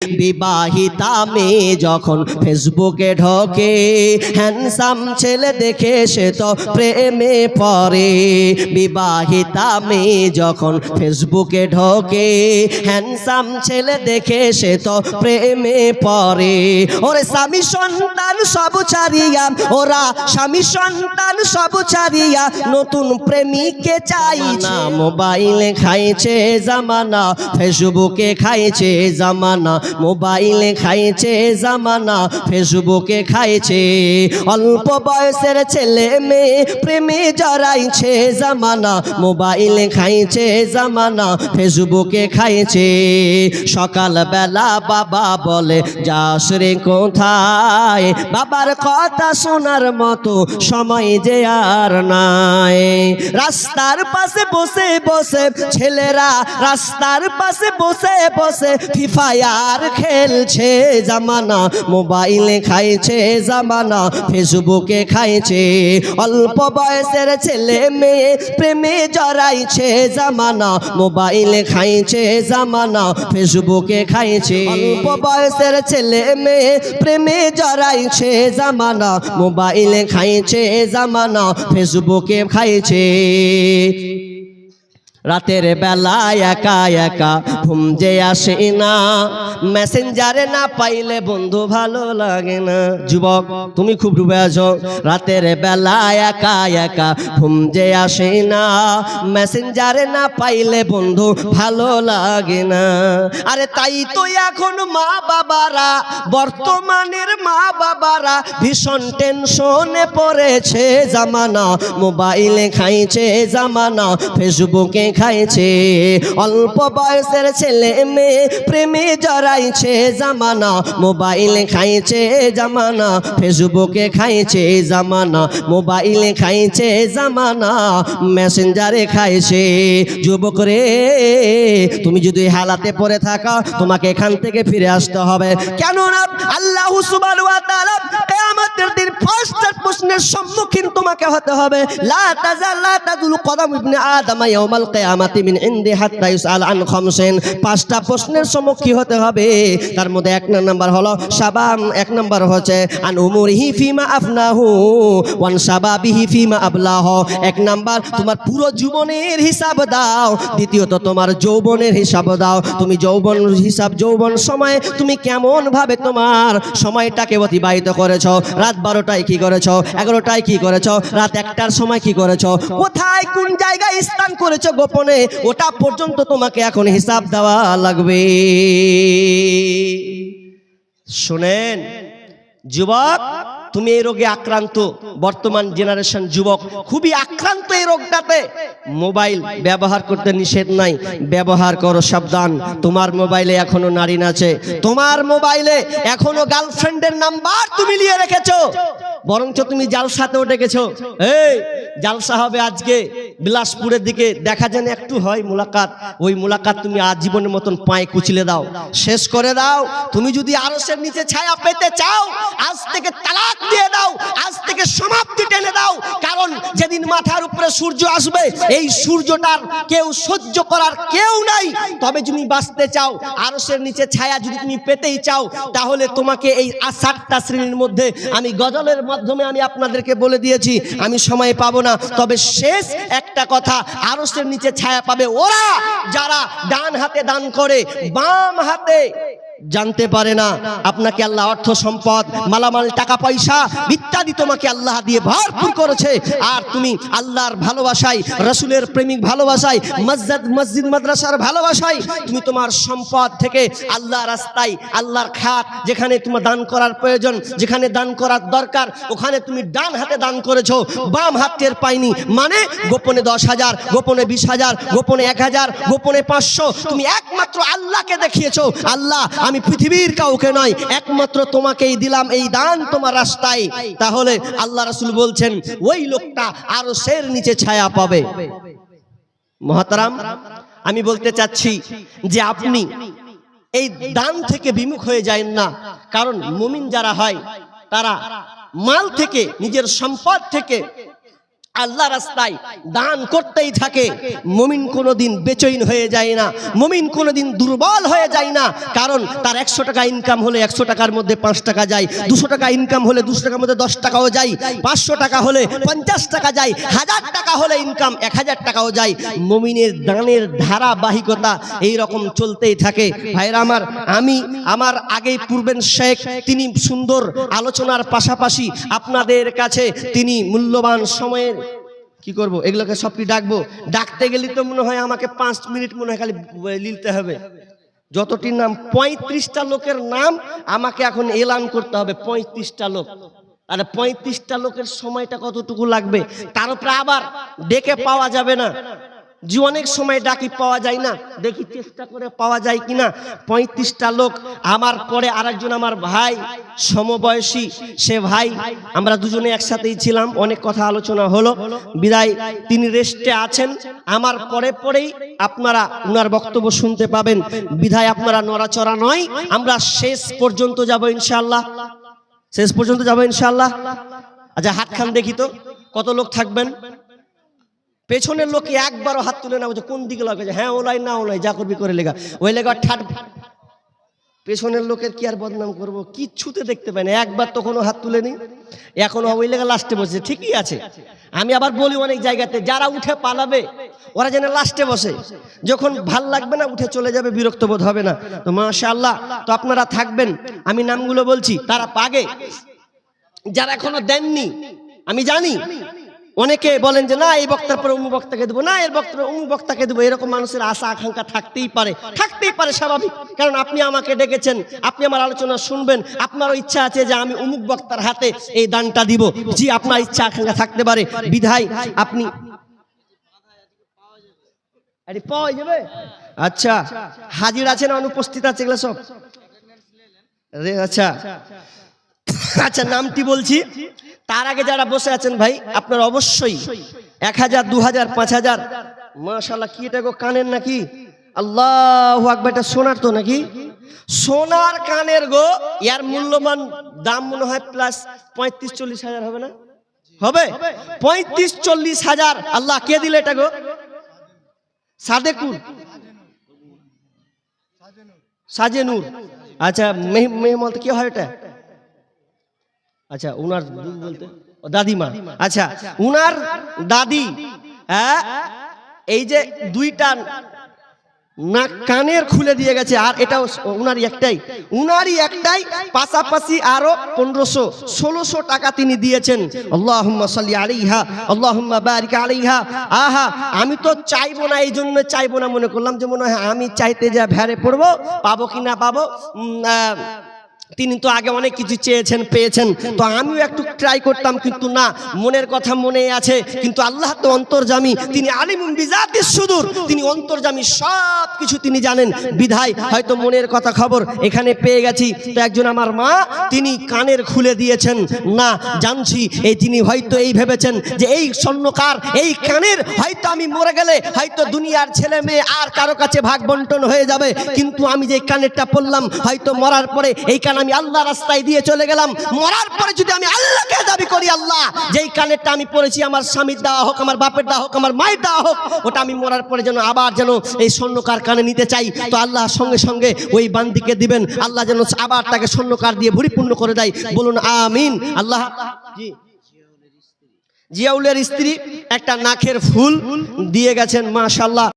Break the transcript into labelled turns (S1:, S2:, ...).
S1: বিবাহিতা মেয়ে যখন ফেসবুকে ঢোকে, হ্যান্ডসাম ছেলে দেখে সে তো প্রেমে পড়ে। বিবাহিতা মেয়ে যখন ফেসবুকে ঢোকে, হ্যান্ডসাম ছেলে দেখে সে তো প্রেমে পড়ে। ওরে স্বামী সন্তান সব ছাড়িয়া, ওরা স্বামী সন্তান সব ছাড়িয়া নতুন প্রেমিককে চাইছে। মোবাইলে খাইছে জামানা, ফেসবুকে খাইছে জামানা, মোবাইলে খাইছে জামানা, ফেসবুকে খাইছে। অল্প বয়সের ছেলে মেয়ে প্রেমে জড়াইছে জামানা, মোবাইলে খাইছে জামানা, ফেসবুকে খাইছে। সকালবেলা বাবা বলে যাস রে কোথায়, বাবার কথা শোনার মতো সময় যে আর নাই। রাস্তার পাশে বসে বসে ছেলেরা, রাস্তার পাশে বসে বসে ফিফায়ার খেলছে জামানা, মোবাইলে খাইছে জামানা, ফেসবুকে খাইছে। অল্প বয়সের ছেলে মেয়ে প্রেমে জড়াইছে জামানা, মোবাইলে খাইছে জামানা, ফেসবুকে খাইছে। অল্প বয়সের ছেলে মেয়ে প্রেমে জড়াইছে জামানা, মোবাইলে খাইছে জামানা, ফেসবুকে খাইছে। রাতের বেলায় একা একা ঘুম যে আসে না, মেসেঞ্জারে না পাইলে বন্ধু ভালো লাগে না। যুবক তুমি খুব ডুবে আছো, রাতের বেলায় একা একা ঘুম যে আসে না, মেসেঞ্জারে না পাইলে বন্ধু ভালো লাগে না। আরে তাই তো এখন মা বাবারা, বর্তমানের মা বাবারা ভীষণ টেনশনে পড়েছে জামানা, মোবাইলে খাইছে জামানা, ফেসবুকে খাইছে। অল্প বয়সের ছেলে মেয়ে প্রেমে জড়াইছে জামানা, মোবাইলে খাইছে জামানা, ফেসবুকে খাইছে জামানা, মোবাইলে খাইছে জামানা, মেসেঞ্জারে খাইছে। যুবক রে তুমি যদি হালাতে পড়ে থাকা, তোমাকে এখান থেকে ফিরে আসতে হবে। কেননা আল্লাহ সুবহানাহু ওয়া তাআলা কিয়ামতের দিন পাঁচটা প্রশ্নের সম্মুখীন তোমাকে হতে হবে। লা তাজুল কদম ইবনে আদম ইয়াউমাল কিয়ামাতি মিন ইনদি হাত্তা ইউসআল আন খামসিন। পাঁচটা প্রশ্নের সম্মুখীন হতে হবে। তার মধ্যে এক নাম্বার হলো শাবাম, এক নাম্বার হচ্ছে আন উমুরিহি ফিমা আফনাহু ওয়ান শাবাবিহি ফিমা আবলাহু। এক নাম্বার তোমার পুরো জীবনের হিসাব দাও, দ্বিতীয়ত তোমার যৌবনের হিসাব দাও। তুমি যৌবন হিসাব, যৌবন সময় তুমি কেমন ভাবে তোমার সময়টাকে অতিবাহিত করেছো। রাত 12টায় কি করেছো, 11টায় কি করেছো, রাত 1টার সময় কি করেছো, কোথায় কোন জায়গায় স্থান করেছো গোপনে, ওটা পর্যন্ত তোমাকে এখন হিসাব দেওয়া লাগবে। শুনেন যুবক, তুমি এই রোগে আক্রান্ত, বর্তমান জেনারেশন যুবক খুবই আক্রান্ত এই রোগটাতে। মোবাইল ব্যবহার করতে নিষেধ নাই, ব্যবহার করো, সাবধান। তোমার মোবাইলে এখনো নারী আছে, তোমার মোবাইলে এখনো গার্লফ্রেন্ডের নাম্বার তুমি নিয়ে রেখেছো, বরঞ্চ তুমি জালসাতেও ডেকেছো। এই জালসা হবে আজকে বিলাসপুরের দিকে, দেখা যেন একটু হয় মুলাকাত, ওই মুলাকাত তুমি আজীবনের মতন পায়ে কুচিলে দাও, শেষ করে দাও। তুমি যদি আরশের নিচে ছায়া পেতে চাও, আজ থেকে তালাক দিয়ে দাও, আজ থেকে সমাপ্তি টেনে দাও। কারণ যেদিন মাথার উপরে সূর্য আসবে, এই সূর্যটার কেউ সহ্য করার কেউ নাই। তবে তুমি বাঁচতে চাও, আরশের নিচে ছায়া যদি তুমি পেতেই চাও, তাহলে তোমাকে এই 7টা শ্রেণীর মধ্যে আমি গজলের মাধ্যমে আমি আপনাদেরকে বলে দিয়েছি, আমি সময় পাবো না। তবে শেষ একটা কথা, আরশের নিচে ছায়া পাবে ওরা যারা ডান হাতে দান করে, বাম হাতে জানতে পারে না। আপনাকে আল্লাহ অর্থ সম্পদ, মালামাল, টাকা পয়সা ইত্যাদি তোমাকে আল্লাহ দিয়ে ভরপুর করেছে, আর তুমি আল্লাহর ভালোবাসায়, রাসূলের প্রেমিক ভালোবাসায়, মসজিদ মাদ্রাসার ভালোবাসায় তুমি তোমার সম্পদ থেকে আল্লাহর রাস্তায়, আল্লাহর খাত যেখানে তোমার দান করার প্রয়োজন, যেখানে দান করার দরকার, ওখানে তুমি ডান হাতে দান করেছো, বাম হাতের পাইনি। মানে গোপনে 10,000, গোপনে 20,000, গোপনে 1,000, গোপনে 500, তুমি একমাত্র আল্লাহকে দেখিয়েছো। আল্লাহ আমি পৃথিবীর কাউকে নয়, একমাত্র তোমাকেই দিলাম এই দান তোমার রাস্তায়। তাহলে আল্লাহ রাসূল বলছেন ওই লোকটা আরশের নিচে ছায়া পাবে। মুহতারাম, আমি বলতে চাচ্ছি যে আপনি এই দান থেকে বিমুখ হয়ে যায়েন না। কারণ মুমিন যারা হয় তারা মাল থেকে, নিজের সম্পদ থেকে আল্লাহ রাস্তায় দান করতেই থাকে। মুমিন কোনোদিন বেচৈন হয়ে যায় না, মুমিন কোনোদিন দুর্বল হয়ে যায় না। কারণ তার 100 টাকা ইনকাম হলে 100 টাকার মধ্যে 5 টাকা যায়, 200 টাকা ইনকাম হলে 200 টাকার মধ্যে 10 টাকাও যায়, 500 টাকা হলে 50 টাকা যায়, 1000 টাকা হলে ইনকাম 1000 টাকাও যায়। মুমিনের দানের ধারাবাহিকতা এই রকম চলতেই থাকে। ভাইরা আমি আমার আগেই পূর্বের শেখ তিনি সুন্দর আলোচনার পাশাপাশি আপনাদের কাছে তিনি মূল্যবান সময়ের কি করব, এগুলোকে সবটি ডাকবো। ডাকতে গেলে তো মনে হয় আমাকে 5 মিনিট মনে হয় খালি লিখতে হবে। যতটি নাম 35টা লোকের নাম আমাকে এখন এলান করতে হবে। 35টা লোক, আর 35টা লোকের সময়টা কতটুকু লাগবে? তার উপরে আবার ডেকে পাওয়া যাবে না, যে অনেক সময় ডাকি পাওয়া যায় না, দেখি চেষ্টা করে পাওয়া যায় কিনা। 35টা লোক, আমার পরে আরেকজন আমার ভাই সমবয়সী, সে ভাই আমরা দুজনে একসাথেই ছিলাম, অনেক কথা আলোচনা হলো, বিদায় তিনি রেস্টে আছেন। আমার পরেই আপনারা উনার বক্তব্য শুনতে পাবেন, বিদায় আপনারা নড়াচড়া নয়, আমরা শেষ পর্যন্ত যাব ইনশাআল্লাহ, শেষ পর্যন্ত যাব ইনশাআল্লাহ। আচ্ছা হাত খান দেখি তো কত লোক থাকবেন। পেছনের লোকে একবারও হাত তুলে না, বলছে কোন দিকে লাগে, হ্যাঁ ওলাই না ওলাই, যা করবি করে লেগা, ওই লেগা ঠাট। পেছনের লোকের কি আর বদনাম করবো, কিচ্ছুতে দেখতে পাই না, একবার তো কোনো হাত তুলেনি, এখনো ওই লেগা লাস্টে বসে। ঠিকই আছে, আমি আবার বলি অনেক জায়গাতে যারা উঠে পালাবে ওরা যেন লাস্টে বসে, যখন ভাল লাগবে না উঠে চলে যাবে, বিরক্ত বোধ হবে না। তো মাশাআল্লাহ, তো আপনারা থাকবেন, আমি নামগুলো বলছি, তারা পাগে যারা এখনো দেননি। আমি জানি অনেকে বলেন যে না এই বক্তার পরে অমুক বক্তাকে দেবো, না এর বক্তার অমুক বক্তাকে দেবো, এরকম মানুষের আশা আকাঙ্ক্ষা থাকতেই পারে, স্বাভাবিক। কারণ আপনি আমাকে ডেকেছেন, আপনি আমার আলোচনা শুনবেন, আপনারও ইচ্ছা আছে যে আমি অমুক বক্তার হাতে এই দানটা দিব, জি আপনার ইচ্ছা আকাঙ্ক্ষা থাকতে পারে, বিধায় আপনি পাওয়া যাবে। আচ্ছা হাজির আছেন, অনুপস্থিত আছে এগুলো সব? আচ্ছা আচ্ছা, নামটি বলছি, তার আগে যারা বসে আছেন ভাই আপনারা অবশ্যই 1000, 2000, 5000, মাশাআল্লাহ। কি এটা গো, কানের নাকি? আল্লাহু আকবার, এটা সোনার তো নাকি? সোনার কানের গো, এর মূল্যমান দাম মনে হয় প্লাস 35-40 হাজার হবে না? হবে 35-40 হাজার। আল্লাহ কে দিলে এটা গো? সাদেকুর, সাজেনুর। আচ্ছা মেহমান কি হয় এটা? আচ্ছা উনার বলতে দাদিমা। আচ্ছা উনার দাদি, এই যে 2টা না কানের খুলে দিয়ে গেছে, আর এটাও উনারই একটাই, পাশাপাশি আরো 1500-1600 টাকা তিনি দিয়েছেন। আল্লাহুম্মা সাল্লি আলাইহা, আল্লাহুম্মা বারিক আলাইহা। আহা, আমি তো চাইবো না, এই জন্য চাইবো না, মনে করলাম যে মনে হয় আমি চাইতে যা ভেড়ে পড়বো, পাবো কি না পাবো। তিনি তো আগে অনেক কিছু চেয়েছেন, পেয়েছেন, তো আমিও একটু ট্রাই করতাম, কিন্তু না, মনের কথা মনে আছে, কিন্তু আল্লাহ তো অন্তর্যামী, তিনি আলিমুন বিজাতিস সুদূর, তিনি অন্তর্যামী, সব কিছু তিনি জানেন, বিধায় হয়তো মনের কথা খবর এখানে পেয়ে গেছি। তো একজন আমার মা, তিনি কানের খুলে দিয়েছেন, না জানছি এই তিনি হয়তো এই ভেবেছেন যে এই স্বর্ণকার এই কানের হয়তো আমি মরে গেলে হয়তো দুনিয়ার ছেলে মেয়ে আর কারো কাছে ভাগ বন্টন হয়ে যাবে, কিন্তু আমি যে কানেরটা পরলাম হয়তো মরার পরে এই কান আমি আল্লাহ রাস্তায় দিয়ে চলে গেলাম, মরার পরে যদি আমি আল্লাহকে দাবি করি, আল্লাহ যেই কানেরটা আমি পড়েছি, আমার স্বামীর দেওয়া হোক, আমার বাপের দেওয়া হোক, আমার মায়ের দেওয়া হোক, ওটা আমি মরার পরে যেন আবার যেন এই স্বর্ণকার কানে নিতে চাই, তো আল্লাহ সঙ্গে সঙ্গে ওই বান্দিকে দিবেন, আল্লাহ যেন আবার তাকে স্বর্ণকার দিয়ে পরিপূর্ণ করে দেয়, বলুন আমিন। আল্লাহ। জি, জিয়াউলের স্ত্রী একটা নাকের ফুল দিয়ে গেছেন, মাশাআল্লাহ।